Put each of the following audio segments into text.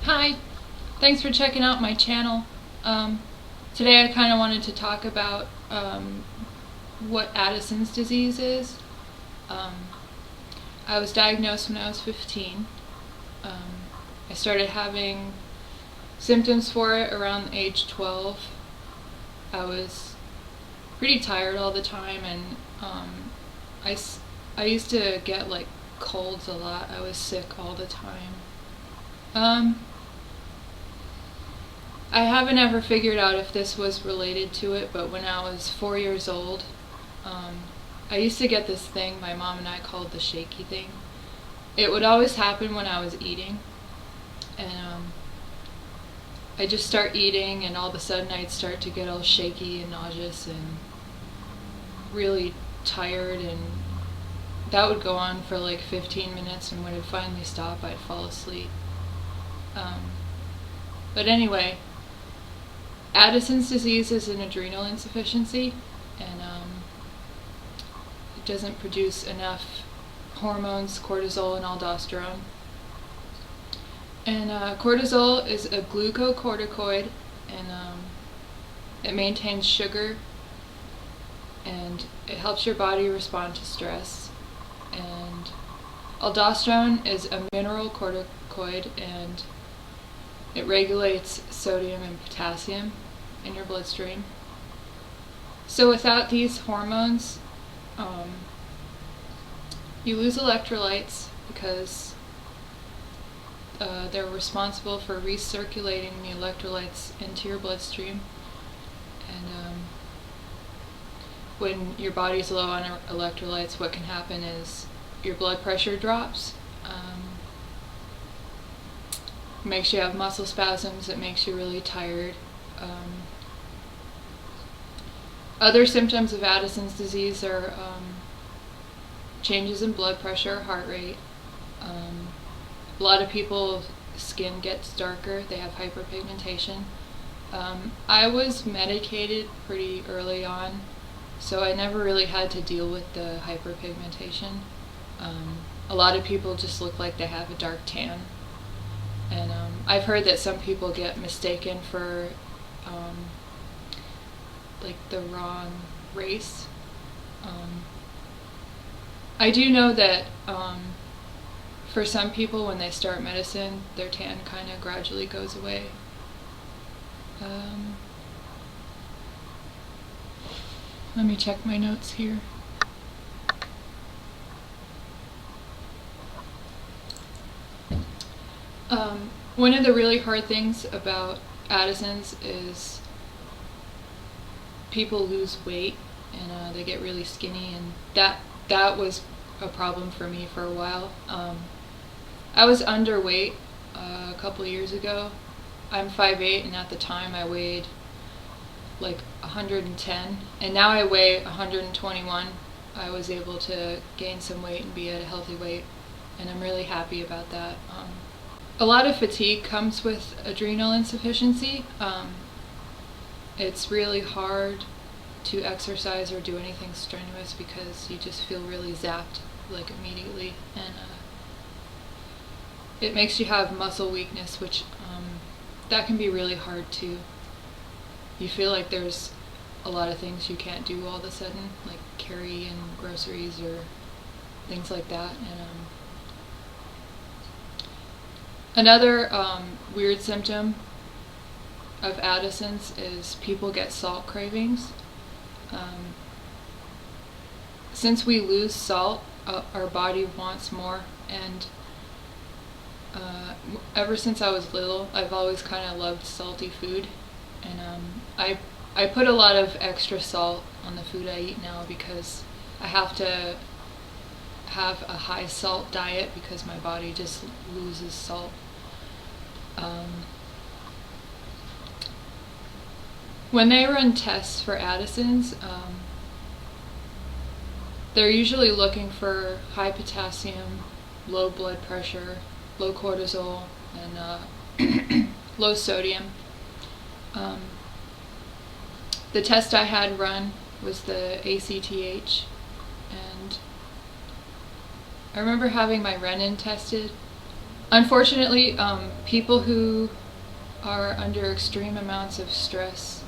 Hi, thanks for checking out my channel. Today I kind of wanted to talk about what Addison's disease is. I was diagnosed when I was 15. I started having symptoms for it around age 12. I was pretty tired all the time, and I used to get like colds a lot. I was sick all the time. I haven't ever figured out if this was related to it, but when I was 4 years old, I used to get this thing my mom and I called the shaky thing. It would always happen when I was eating, and I'd just start eating, and all of a sudden I'd start to get all shaky and nauseous and really tired, and that would go on for like 15 minutes, and when it finally stopped, I'd fall asleep. But anyway, Addison's disease is an adrenal insufficiency, and it doesn't produce enough hormones, cortisol and aldosterone. And cortisol is a glucocorticoid, and it maintains sugar, and it helps your body respond to stress. And aldosterone is a mineral corticoid, and it regulates sodium and potassium in your bloodstream. So without these hormones, you lose electrolytes because they're responsible for recirculating the electrolytes into your bloodstream. And when your body's low on electrolytes, what can happen is your blood pressure drops. Makes you have muscle spasms, it makes you really tired. Other symptoms of Addison's disease are changes in blood pressure, heart rate. A lot of people's skin gets darker, they have hyperpigmentation. I was medicated pretty early on, so I never really had to deal with the hyperpigmentation. A lot of people just look like they have a dark tan. And I've heard that some people get mistaken for like the wrong race. I do know that for some people, when they start medicine, their tan kind of gradually goes away. Let me check my notes here. One of the really hard things about Addison's is people lose weight, and they get really skinny, and that was a problem for me for a while. I was underweight a couple years ago. I'm 5'8", and at the time I weighed like 110, and now I weigh 121. I was able to gain some weight and be at a healthy weight, and I'm really happy about that. A lot of fatigue comes with adrenal insufficiency. It's really hard to exercise or do anything strenuous because you just feel really zapped like immediately, and it makes you have muscle weakness, which that can be really hard too. You feel like there's a lot of things you can't do all of a sudden, like carry in groceries or things like that. And another weird symptom of Addison's is people get salt cravings. Since we lose salt, our body wants more, and ever since I was little, I've always kind of loved salty food, and I put a lot of extra salt on the food I eat now because I have to have a high salt diet because my body just loses salt. When they run tests for Addison's, they're usually looking for high potassium, low blood pressure, low cortisol, and low sodium. The test I had run was the ACTH, and I remember having my renin tested, Unfortunately, people who are under extreme amounts of stress,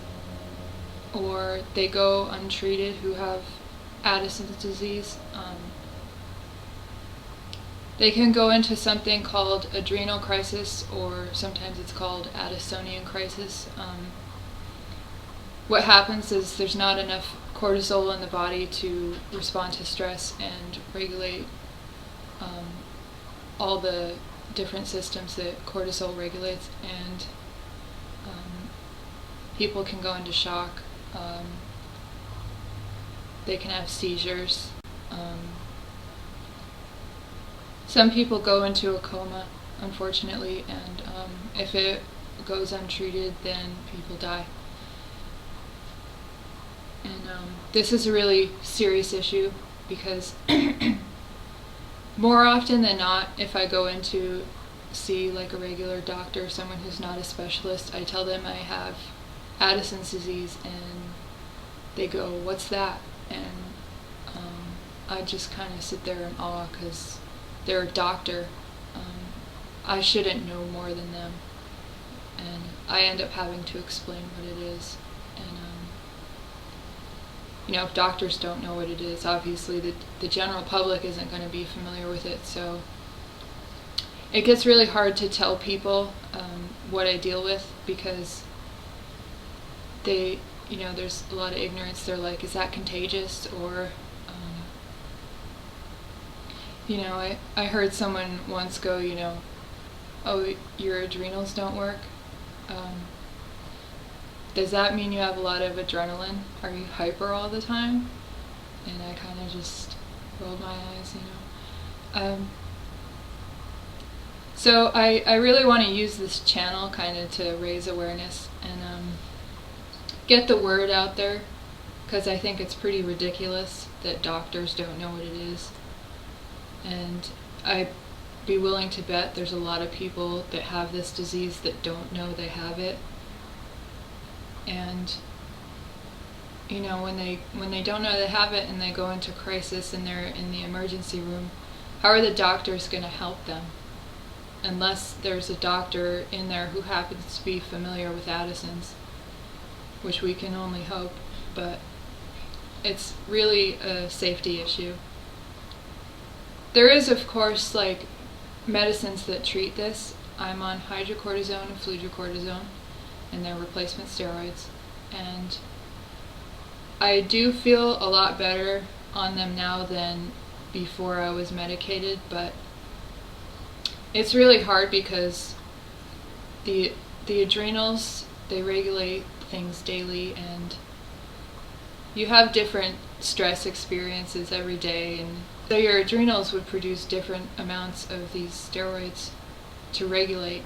or they go untreated, who have Addison's disease, they can go into something called adrenal crisis, or sometimes it's called Addisonian crisis. What happens is there's not enough cortisol in the body to respond to stress and regulate all the different systems that cortisol regulates, and people can go into shock. They can have seizures. Some people go into a coma, unfortunately, and if it goes untreated, then people die. And this is a really serious issue, because more often than not, if I go in to see like a regular doctor, someone who's not a specialist, I tell them I have Addison's disease, and they go, "What's that?" And I just kind of sit there in awe, because they're a doctor. I shouldn't know more than them, and I end up having to explain what it is. And if doctors don't know what it is, obviously the general public isn't going to be familiar with it, so it gets really hard to tell people what I deal with, because there's a lot of ignorance. They're like, is that contagious? Or I heard someone once go, oh, your adrenals don't work. Does that mean you have a lot of adrenaline? Are you hyper all the time? And I kind of just rolled my eyes, So I really want to use this channel kind of to raise awareness and get the word out there, because I think it's pretty ridiculous that doctors don't know what it is. And I'd be willing to bet there's a lot of people that have this disease that don't know they have it. And when they don't know they have it and they go into crisis and they're in the emergency room, how are the doctors going to help them? Unless there's a doctor in there who happens to be familiar with Addison's, which we can only hope, but it's really a safety issue. There is, of course, like medicines that treat this. I'm on hydrocortisone and fludrocortisone, and they're replacement steroids, and I do feel a lot better on them now than before I was medicated, but it's really hard because the adrenals, they regulate things daily, and you have different stress experiences every day, and so your adrenals would produce different amounts of these steroids to regulate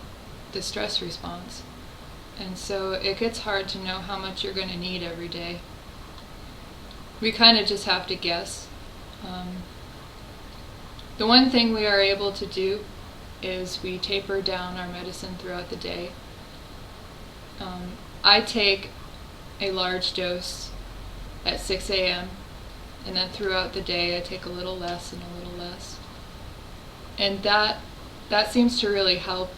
the stress response. And so it gets hard to know how much you're going to need every day. We kind of just have to guess. The one thing we are able to do is we taper down our medicine throughout the day. I take a large dose at 6 a.m. and then throughout the day I take a little less and a little less. And that seems to really help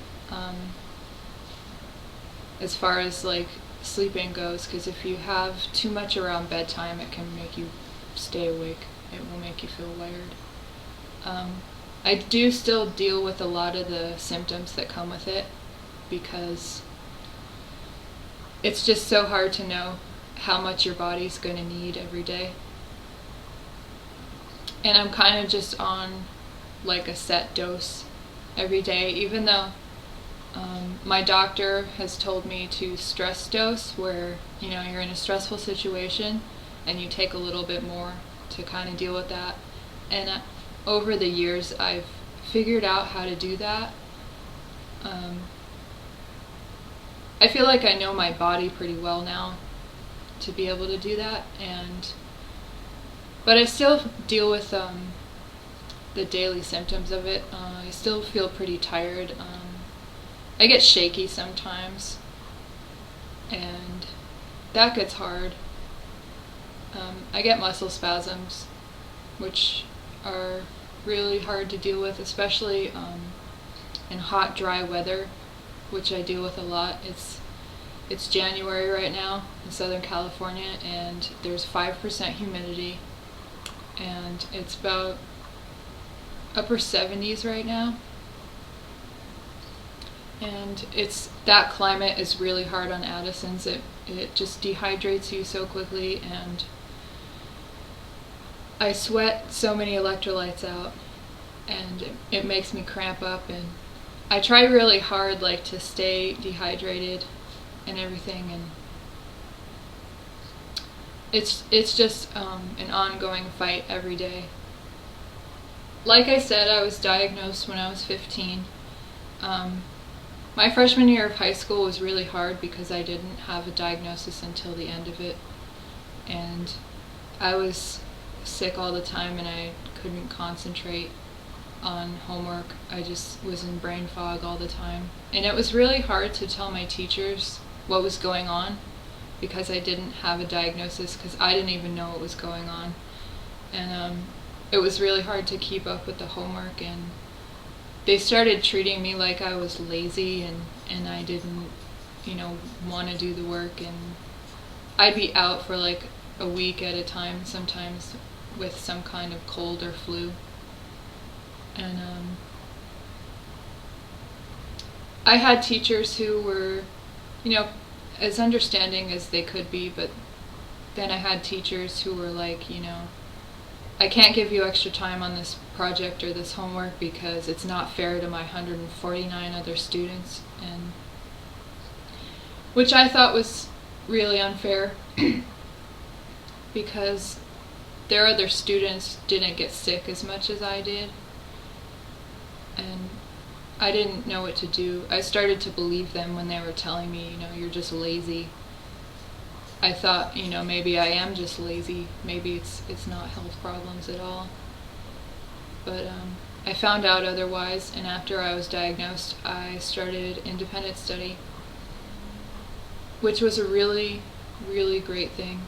as far as like sleeping goes, because if you have too much around bedtime, it can make you stay awake. It will make you feel wired. I do still deal with a lot of the symptoms that come with it, because it's just so hard to know how much your body's going to need every day. And I'm kind of just on like a set dose every day, even though my doctor has told me to stress dose, where you're in a stressful situation and you take a little bit more to kind of deal with that. And over the years I've figured out how to do that. I feel like I know my body pretty well now to be able to do that, but I still deal with the daily symptoms of it. I still feel pretty tired. I get shaky sometimes, and that gets hard. I get muscle spasms, which are really hard to deal with, especially in hot, dry weather, which I deal with a lot. It's January right now in Southern California, and there's 5% humidity, and it's about upper 70s right now. And that climate is really hard on Addisons. It just dehydrates you so quickly, and I sweat so many electrolytes out, and it makes me cramp up, and I try really hard to stay dehydrated and everything, and it's just an ongoing fight every day. Like I said, I was diagnosed when I was 15. My freshman year of high school was really hard because I didn't have a diagnosis until the end of it, and I was sick all the time, and I couldn't concentrate on homework. I just was in brain fog all the time, and it was really hard to tell my teachers what was going on because I didn't have a diagnosis, because I didn't even know what was going on, and it was really hard to keep up with the homework, and they started treating me like I was lazy, and I didn't want to do the work, and I'd be out for a week at a time, sometimes with some kind of cold or flu. And I had teachers who were, as understanding as they could be, but then I had teachers who were I can't give you extra time on this project or this homework because it's not fair to my 149 other students, and which I thought was really unfair because their other students didn't get sick as much as I did, and I didn't know what to do. I started to believe them when they were telling me, you're just lazy. I thought, maybe I am just lazy. Maybe it's not health problems at all. But I found out otherwise, and after I was diagnosed, I started independent study, which was a really, really great thing.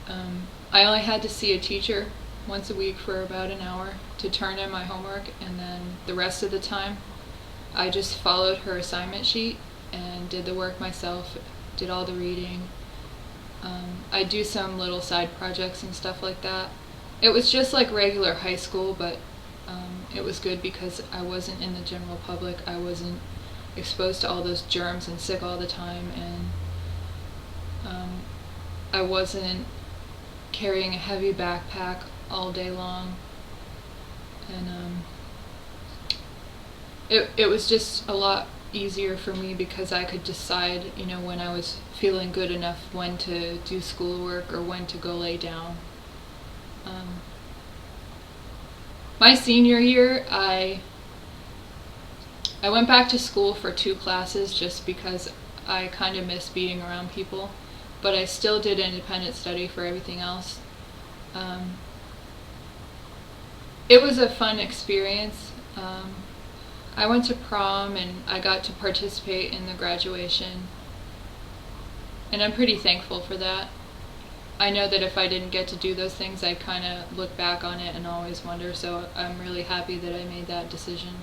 I only had to see a teacher once a week for about an hour to turn in my homework, and then the rest of the time, I just followed her assignment sheet and did the work myself, did all the reading. I do some little side projects and stuff like that. It was just like regular high school, but it was good because I wasn't in the general public. I wasn't exposed to all those germs and sick all the time, and I wasn't carrying a heavy backpack all day long. And it was just a lot easier for me because I could decide, when I was feeling good enough, when to do schoolwork or when to go lay down. My senior year, I went back to school for 2 classes just because I kind of miss being around people, but I still did independent study for everything else. It was a fun experience. I went to prom and I got to participate in the graduation, and I'm pretty thankful for that. I know that if I didn't get to do those things, I'd kind of look back on it and always wonder, so I'm really happy that I made that decision.